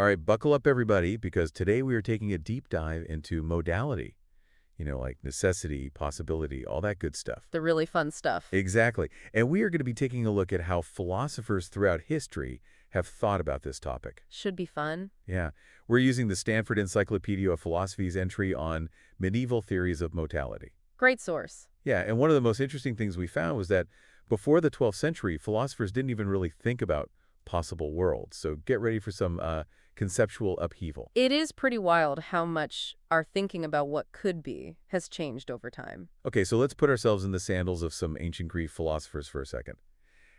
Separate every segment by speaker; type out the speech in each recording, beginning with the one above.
Speaker 1: All right, buckle up, everybody, because today we are taking a deep dive into modality. Like necessity, possibility, all that good stuff.
Speaker 2: The really fun stuff.
Speaker 1: Exactly. And we are going to be taking a look at how philosophers throughout history have thought about this topic.
Speaker 2: Should be fun.
Speaker 1: Yeah. We're using the Stanford Encyclopedia of Philosophy's entry on medieval theories of modality.
Speaker 2: Great source.
Speaker 1: Yeah, and one of the most interesting things we found was that before the 12th century, philosophers didn't even really think about possible worlds. So get ready for some conceptual upheaval.
Speaker 2: It is pretty wild how much our thinking about what could be has changed over time.
Speaker 1: Okay, so let's put ourselves in the sandals of some ancient Greek philosophers for a second.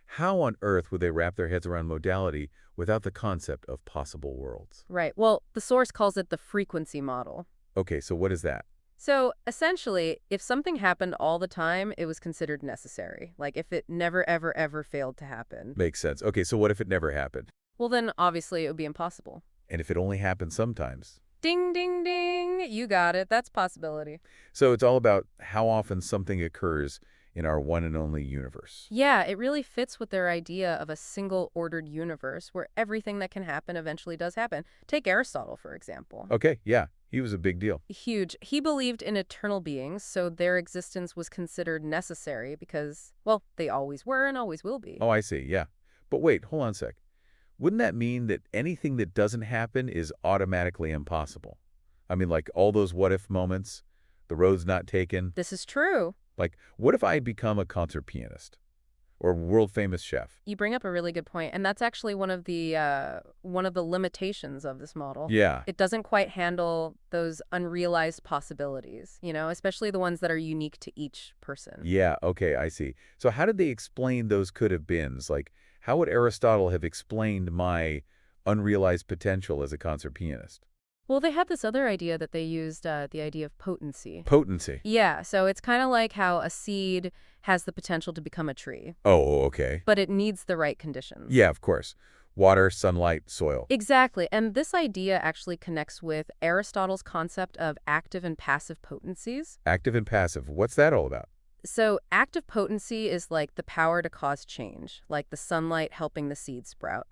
Speaker 1: How on earth would they wrap their heads around modality without the concept of possible worlds?
Speaker 2: Right. Well, the source calls it the frequency model.
Speaker 1: Okay, so what is that?
Speaker 2: So, essentially, if something happened all the time, it was considered necessary. Like, if it never, ever, ever failed to happen.
Speaker 1: Makes sense. Okay, so what if it never happened?
Speaker 2: Well, then, obviously, it would be impossible.
Speaker 1: And if it only happened sometimes?
Speaker 2: Ding, ding, ding. You got it. That's possibility.
Speaker 1: So it's all about how often something occurs in our one and only universe.
Speaker 2: Yeah, it really fits with their idea of a single ordered universe where everything that can happen eventually does happen. Take Aristotle, for example.
Speaker 1: Okay, yeah, he was a big deal.
Speaker 2: Huge. He believed in eternal beings, so their existence was considered necessary because, well, they always were and always will be.
Speaker 1: Oh, I see, yeah. But wait, hold on a sec. Wouldn't that mean that anything that doesn't happen is automatically impossible? I mean, like all those what-if moments, the road's not taken.
Speaker 2: This is true.
Speaker 1: Like, what if I become a concert pianist or world-famous chef?
Speaker 2: You bring up a really good point, and that's actually one of the limitations of this model.
Speaker 1: Yeah.
Speaker 2: It doesn't quite handle those unrealized possibilities, especially the ones that are unique to each person.
Speaker 1: Yeah, okay, I see. So how did they explain those could-have-beens? Like, how would Aristotle have explained my unrealized potential as a concert pianist?
Speaker 2: Well, they had this other idea that they used, the idea of potency.
Speaker 1: Potency.
Speaker 2: Yeah, so it's kind of like how a seed has the potential to become a tree,
Speaker 1: Oh, okay.
Speaker 2: but it needs the right conditions.
Speaker 1: Yeah, of course. Water, sunlight, soil.
Speaker 2: Exactly, and this idea actually connects with Aristotle's concept of active and passive potencies.
Speaker 1: Active and passive. What's that all about?
Speaker 2: So active potency is like the power to cause change, like the sunlight helping the seed sprout.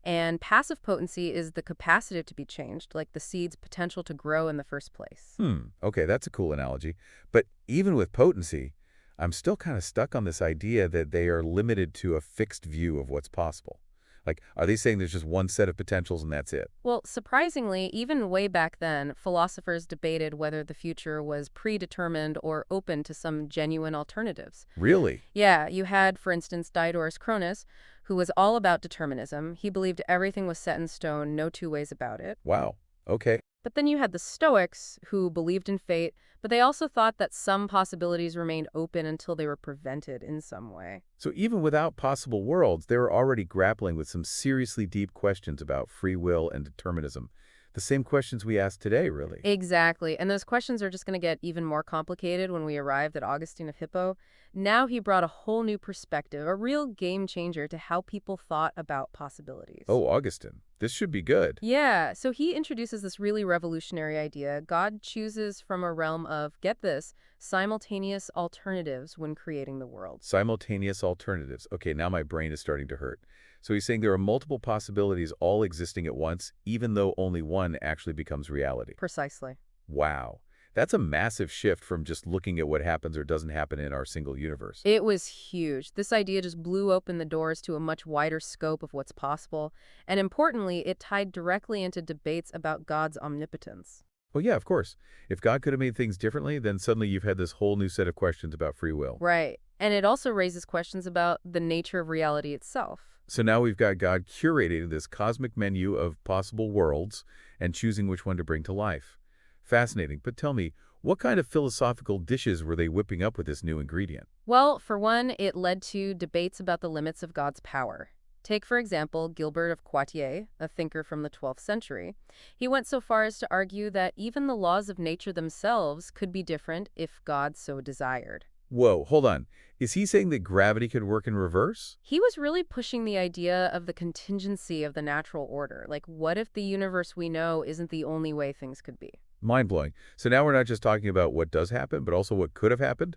Speaker 2: And passive potency is the capacity to be changed, like the seed's potential to grow in the first place.
Speaker 1: Okay, that's a cool analogy. But even with potency, I'm still kind of stuck on this idea that they are limited to a fixed view of what's possible. Like, are they saying there's just one set of potentials and that's it?
Speaker 2: Well, surprisingly, even way back then, philosophers debated whether the future was predetermined or open to some genuine alternatives.
Speaker 1: Really?
Speaker 2: Yeah, you had, for instance, Diodorus Cronus, who was all about determinism. He believed everything was set in stone, no two ways about it.
Speaker 1: Wow. Okay.
Speaker 2: But then you had the Stoics, who believed in fate, but they also thought that some possibilities remained open until they were prevented in some way.
Speaker 1: So even without possible worlds, they were already grappling with some seriously deep questions about free will and determinism. The same questions we ask today, really.
Speaker 2: Exactly, and those questions are just going to get even more complicated when we arrived at Augustine of Hippo. Now he brought a whole new perspective, a real game changer to how people thought about possibilities.
Speaker 1: Oh, Augustine. This should be good.
Speaker 2: Yeah, so he introduces this really revolutionary idea. God chooses from a realm of, get this, simultaneous alternatives when creating the world.
Speaker 1: Simultaneous alternatives. Okay, now my brain is starting to hurt. So he's saying there are multiple possibilities all existing at once, even though only one actually becomes reality.
Speaker 2: Precisely.
Speaker 1: Wow. That's a massive shift from just looking at what happens or doesn't happen in our single universe.
Speaker 2: It was huge. This idea just blew open the doors to a much wider scope of what's possible. And importantly, it tied directly into debates about God's omnipotence.
Speaker 1: Well, yeah, of course. If God could have made things differently, then suddenly you've had this whole new set of questions about free will.
Speaker 2: Right. And it also raises questions about the nature of reality itself.
Speaker 1: So now we've got God curating this cosmic menu of possible worlds and choosing which one to bring to life. Fascinating. But tell me, what kind of philosophical dishes were they whipping up with this new ingredient?
Speaker 2: Well, for one, it led to debates about the limits of God's power. Take, for example, Gilbert of Poitiers, a thinker from the 12th century. He went so far as to argue that even the laws of nature themselves could be different if God so desired.
Speaker 1: Whoa, hold on. Is he saying that gravity could work in reverse?
Speaker 2: He was really pushing the idea of the contingency of the natural order. Like, what if the universe we know isn't the only way things could be?
Speaker 1: Mind-blowing. So now we're not just talking about what does happen, but also what could have happened?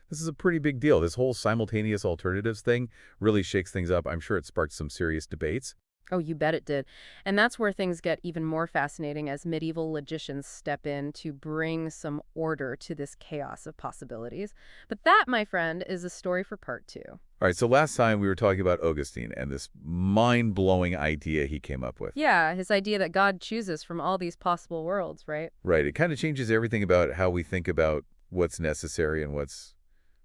Speaker 1: This is a pretty big deal. This whole simultaneous alternatives thing really shakes things up. I'm sure it sparked some serious debates.
Speaker 2: Oh, you bet it did. And that's where things get even more fascinating as medieval logicians step in to bring some order to this chaos of possibilities. But that, my friend, is a story for part two.
Speaker 1: All right, so last time we were talking about Augustine and this mind-blowing idea he came up with.
Speaker 2: Yeah, his idea that God chooses from all these possible worlds, right?
Speaker 1: Right, it kind of changes everything about how we think about what's necessary and what's,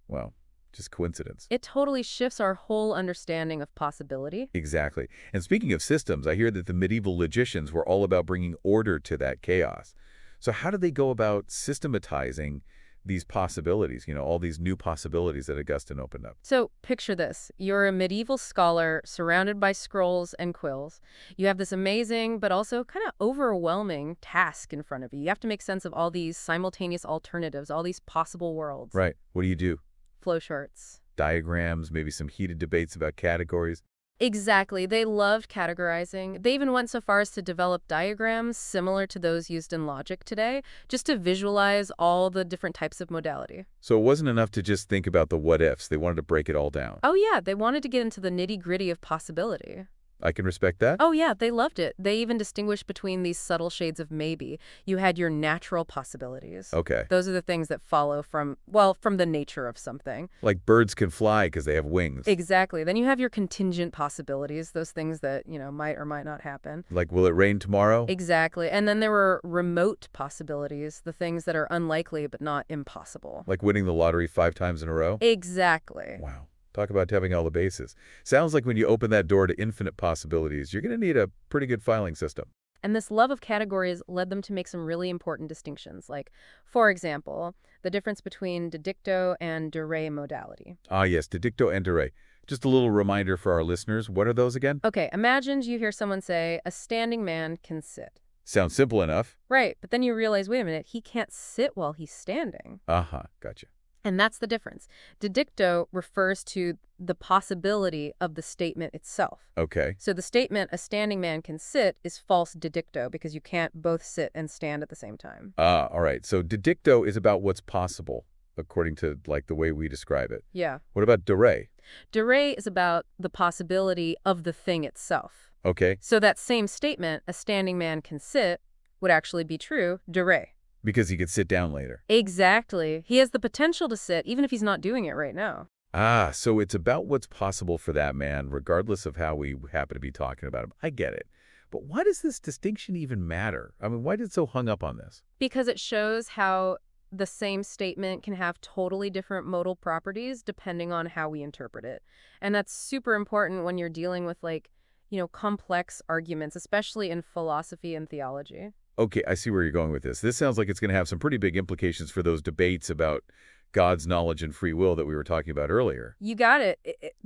Speaker 1: well, just coincidence.
Speaker 2: It totally shifts our whole understanding of possibility.
Speaker 1: Exactly. And speaking of systems, I hear that the medieval logicians were all about bringing order to that chaos. So how did they go about systematizing these possibilities, all these new possibilities that Augustine opened up?
Speaker 2: So picture this. You're a medieval scholar surrounded by scrolls and quills. You have this amazing but also kind of overwhelming task in front of you. You have to make sense of all these simultaneous alternatives, all these possible worlds.
Speaker 1: Right. What do you do?
Speaker 2: Flowcharts.
Speaker 1: Diagrams, maybe some heated debates about categories.
Speaker 2: Exactly. They loved categorizing. They even went so far as to develop diagrams similar to those used in logic today, just to visualize all the different types of modality.
Speaker 1: So it wasn't enough to just think about the what-ifs. They wanted to break it all down.
Speaker 2: Oh yeah, they wanted to get into the nitty-gritty of possibility.
Speaker 1: I can respect that?
Speaker 2: Oh yeah, they loved it. They even distinguished between these subtle shades of maybe. You had your natural possibilities.
Speaker 1: Okay.
Speaker 2: Those are the things that follow from, well, from the nature of something.
Speaker 1: Like birds can fly because they have wings.
Speaker 2: Exactly. Then you have your contingent possibilities, those things that, might or might not happen.
Speaker 1: Like, will it rain tomorrow?
Speaker 2: Exactly. And then there were remote possibilities, the things that are unlikely but not impossible.
Speaker 1: Like winning the lottery 5 times in a row?
Speaker 2: Exactly.
Speaker 1: Wow. Talk about having all the bases. Sounds like when you open that door to infinite possibilities, you're going to need a pretty good filing system.
Speaker 2: And this love of categories led them to make some really important distinctions, like, for example, the difference between didicto and de re modality.
Speaker 1: Ah, yes, didicto and de re. Just a little reminder for our listeners. What are those again?
Speaker 2: Okay, imagine you hear someone say, a standing man can sit.
Speaker 1: Sounds simple enough.
Speaker 2: Right, but then you realize, wait a minute, he can't sit while he's standing.
Speaker 1: Uh-huh, gotcha.
Speaker 2: And that's the difference. Didicto refers to the possibility of the statement itself.
Speaker 1: Okay.
Speaker 2: So the statement, a standing man can sit, is false didicto because you can't both sit and stand at the same time.
Speaker 1: Ah, all right. So didicto is about what's possible, according to, the way we describe it.
Speaker 2: Yeah.
Speaker 1: What about de re?
Speaker 2: De re is about the possibility of the thing itself.
Speaker 1: Okay.
Speaker 2: So that same statement, a standing man can sit, would actually be true de re.
Speaker 1: Because he could sit down later.
Speaker 2: Exactly. He has the potential to sit, even if he's not doing it right now.
Speaker 1: Ah, so it's about what's possible for that man, regardless of how we happen to be talking about him. I get it. But why does this distinction even matter? I mean, why is it so hung up on this?
Speaker 2: Because it shows how the same statement can have totally different modal properties depending on how we interpret it. And that's super important when you're dealing with, complex arguments, especially in philosophy and theology.
Speaker 1: Okay, I see where you're going with this. This sounds like it's going to have some pretty big implications for those debates about God's knowledge and free will that we were talking about earlier.
Speaker 2: You got it.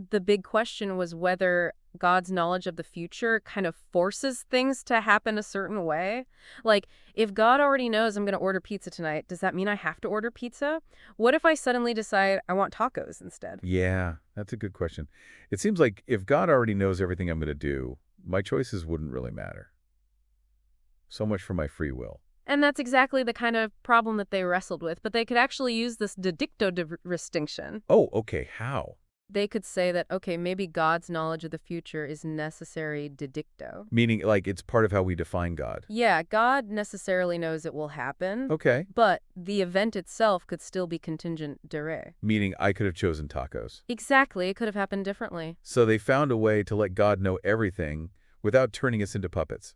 Speaker 2: The big question was whether God's knowledge of the future kind of forces things to happen a certain way. Like, if God already knows I'm going to order pizza tonight, does that mean I have to order pizza? What if I suddenly decide I want tacos instead?
Speaker 1: Yeah, that's a good question. It seems like if God already knows everything I'm going to do, my choices wouldn't really matter. So much for my free will.
Speaker 2: And that's exactly the kind of problem that they wrestled with, but they could actually use this didicto distinction.
Speaker 1: Oh, okay, how?
Speaker 2: They could say that, okay, maybe God's knowledge of the future is necessary didicto.
Speaker 1: Meaning, it's part of how we define God.
Speaker 2: Yeah, God necessarily knows it will happen,
Speaker 1: Okay.
Speaker 2: but the event itself could still be contingent de re.
Speaker 1: Meaning I could have chosen tacos.
Speaker 2: Exactly, it could have happened differently.
Speaker 1: So they found a way to let God know everything without turning us into puppets.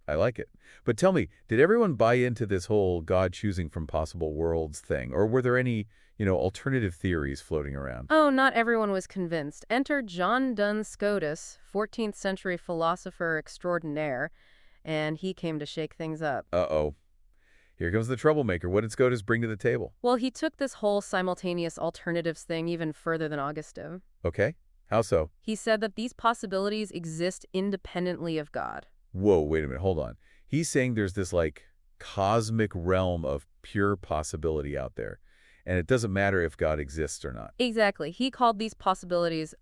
Speaker 1: I like it. But tell me, did everyone buy into this whole God choosing from possible worlds thing? Or were there any, alternative theories floating around?
Speaker 2: Oh, not everyone was convinced. Enter John Duns Scotus, 14th century philosopher extraordinaire, and he came to shake things up.
Speaker 1: Uh-oh. Here comes the troublemaker. What did Scotus bring to the table?
Speaker 2: Well, he took this whole simultaneous alternatives thing even further than Augustine.
Speaker 1: Okay. How so?
Speaker 2: He said that these possibilities exist independently of God.
Speaker 1: Whoa, wait a minute. Hold on. He's saying there's this, cosmic realm of pure possibility out there. And it doesn't matter if God exists or not.
Speaker 2: Exactly. He called these possibilities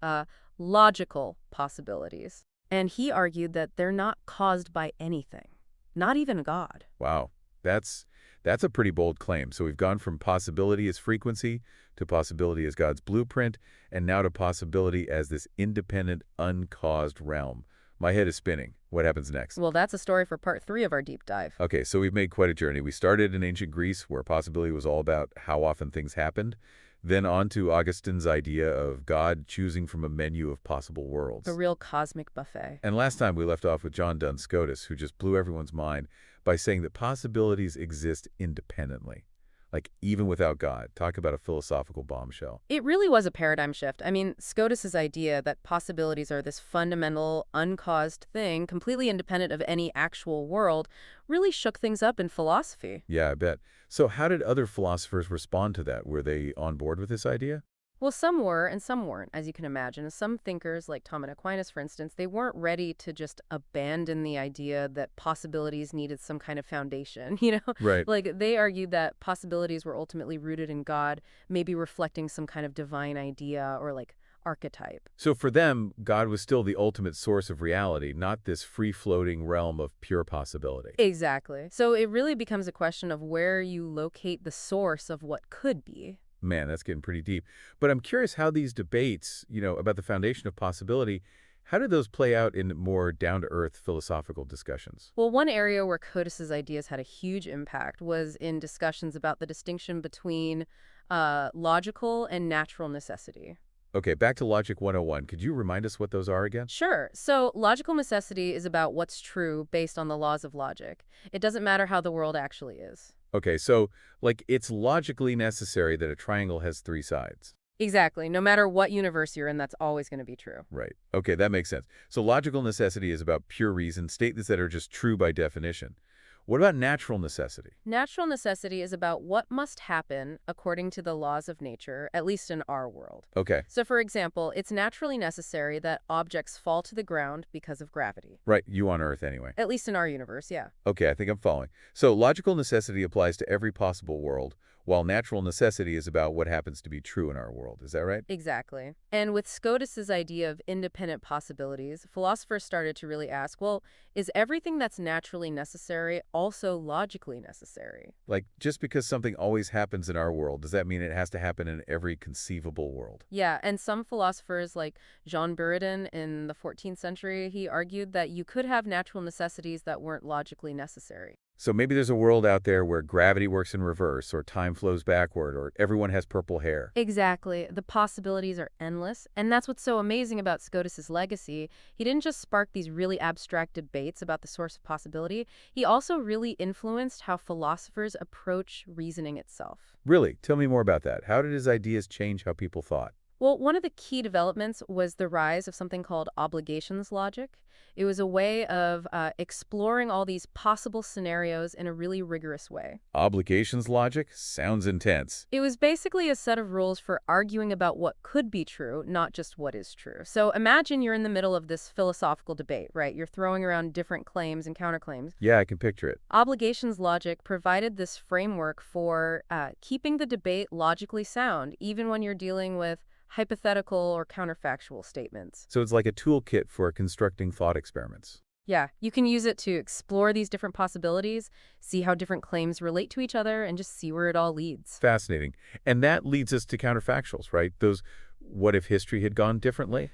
Speaker 2: logical possibilities. And he argued that they're not caused by anything, not even God.
Speaker 1: Wow. That's a pretty bold claim. So we've gone from possibility as frequency to possibility as God's blueprint, and now to possibility as this independent, uncaused realm. My head is spinning. What happens next?
Speaker 2: Well, that's a story for part 3 of our deep dive.
Speaker 1: Okay, so we've made quite a journey. We started in ancient Greece, where possibility was all about how often things happened, then on to Augustine's idea of God choosing from a menu of possible
Speaker 2: A
Speaker 1: worlds.
Speaker 2: real cosmic buffet.
Speaker 1: And last time we left off with John Duns Scotus, who just blew everyone's mind by saying that possibilities exist independently, like even without God. Talk about a philosophical bombshell.
Speaker 2: It really was a paradigm shift. I mean, Scotus's idea that possibilities are this fundamental, uncaused thing, completely independent of any actual world, really shook things up in philosophy.
Speaker 1: Yeah, I bet. So how did other philosophers respond to that? Were they on board with this idea?
Speaker 2: Well, some were and some weren't, as you can imagine. Some thinkers, like Thomas Aquinas, for instance, they weren't ready to just abandon the idea that possibilities needed some kind of foundation,
Speaker 1: Right.
Speaker 2: Like, they argued that possibilities were ultimately rooted in God, maybe reflecting some kind of divine idea or, like, archetype.
Speaker 1: So for them, God was still the ultimate source of reality, not this free-floating realm of pure possibility.
Speaker 2: Exactly. So it really becomes a question of where you locate the source of what could be.
Speaker 1: Man, that's getting pretty deep. But I'm curious how these debates, about the foundation of possibility, how did those play out in more down-to-earth philosophical discussions?
Speaker 2: Well, one area where Codis's ideas had a huge impact was in discussions about the distinction between logical and natural necessity.
Speaker 1: Okay, back to Logic 101. Could you remind us what those are again?
Speaker 2: Sure. So logical necessity is about what's true based on the laws of logic. It doesn't matter how the world actually is.
Speaker 1: Okay, so, like, it's logically necessary that a triangle has three sides.
Speaker 2: Exactly. No matter what universe you're in, that's always going to be true.
Speaker 1: Right. Okay, that makes sense. So logical necessity is about pure reason, statements that are just true by definition. What about natural necessity?
Speaker 2: Natural necessity is about what must happen according to the laws of nature, at least in our world.
Speaker 1: Okay,
Speaker 2: So, for example, it's naturally necessary that objects fall to the ground because of gravity.
Speaker 1: right, you on Earth anyway.
Speaker 2: At least in our universe, yeah.
Speaker 1: Okay, I think I'm following. So logical necessity applies to every possible world, while natural necessity is about what happens to be true in our world. Is that right?
Speaker 2: Exactly. And with Scotus's idea of independent possibilities, philosophers started to really ask, well, is everything that's naturally necessary also logically necessary?
Speaker 1: Like, just because something always happens in our world, does that mean it has to happen in every conceivable world?
Speaker 2: Yeah, and some philosophers like Jean Buridan in the 14th century, he argued that you could have natural necessities that weren't logically necessary.
Speaker 1: So maybe there's a world out there where gravity works in reverse, or time flows backward, or everyone has purple hair.
Speaker 2: Exactly. The possibilities are endless, and that's what's so amazing about Scotus's legacy. He didn't just spark these really abstract debates about the source of possibility, he also really influenced how philosophers approach reasoning itself.
Speaker 1: Really? Tell me more about that. How did his ideas change how people thought?
Speaker 2: Well, one of the key developments was the rise of something called obligations logic. It was a way of exploring all these possible scenarios in a really rigorous way.
Speaker 1: Obligations logic? Sounds intense.
Speaker 2: It was basically a set of rules for arguing about what could be true, not just what is true. So imagine you're in the middle of this philosophical debate, right? You're throwing around different claims and counterclaims.
Speaker 1: Yeah, I can picture it.
Speaker 2: Obligations logic provided this framework for keeping the debate logically sound, even when you're dealing with hypothetical or counterfactual statements.
Speaker 1: So it's like a toolkit for constructing thought experiments.
Speaker 2: Yeah, you can use it to explore these different possibilities, see how different claims relate to each other, and just see where it all leads.
Speaker 1: Fascinating. And that leads us to counterfactuals, right? Those what if history had gone differently?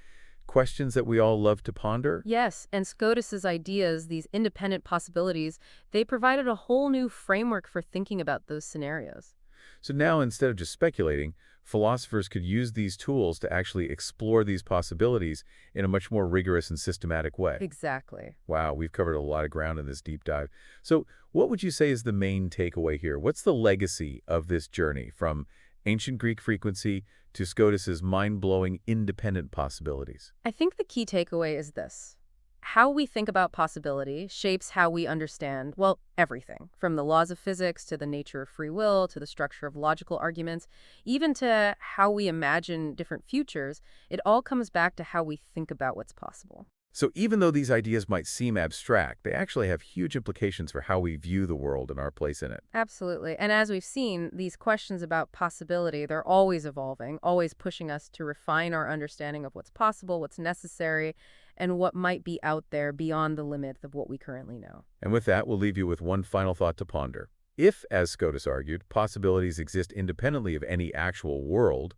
Speaker 1: Questions that we all love to ponder?
Speaker 2: Yes, and Scotus's ideas, these independent possibilities, they provided a whole new framework for thinking about those scenarios.
Speaker 1: So now, instead of just speculating, philosophers could use these tools to actually explore these possibilities in a much more rigorous and systematic way.
Speaker 2: Exactly.
Speaker 1: Wow, we've covered a lot of ground in this deep dive. So what would you say is the main takeaway here? What's the legacy of this journey from ancient Greek frequency to Scotus's mind-blowing independent possibilities?
Speaker 2: I think the key takeaway is this. How we think about possibility shapes how we understand, well, everything, from the laws of physics to the nature of free will to the structure of logical arguments, even to how we imagine different futures. It all comes back to how we think about what's possible.
Speaker 1: So even though these ideas might seem abstract, they actually have huge implications for how we view the world and our place in it.
Speaker 2: Absolutely. And as we've seen, these questions about possibility, they're always evolving, always pushing us to refine our understanding of what's possible, what's necessary, and what might be out there beyond the limits of what we currently know.
Speaker 1: And with that, we'll leave you with one final thought to ponder. If, as Scotus argued, possibilities exist independently of any actual world,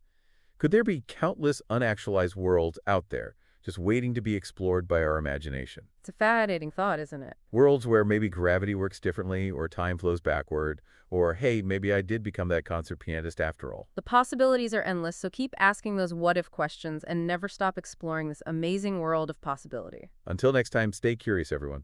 Speaker 1: could there be countless unactualized worlds out there, just waiting to be explored by our imagination.
Speaker 2: It's a fascinating thought, isn't it?
Speaker 1: Worlds where maybe gravity works differently, or time flows backward, or hey, maybe I did become that concert pianist after all.
Speaker 2: The possibilities are endless, so keep asking those what-if questions and never stop exploring this amazing world of possibility.
Speaker 1: Until next time, stay curious, everyone.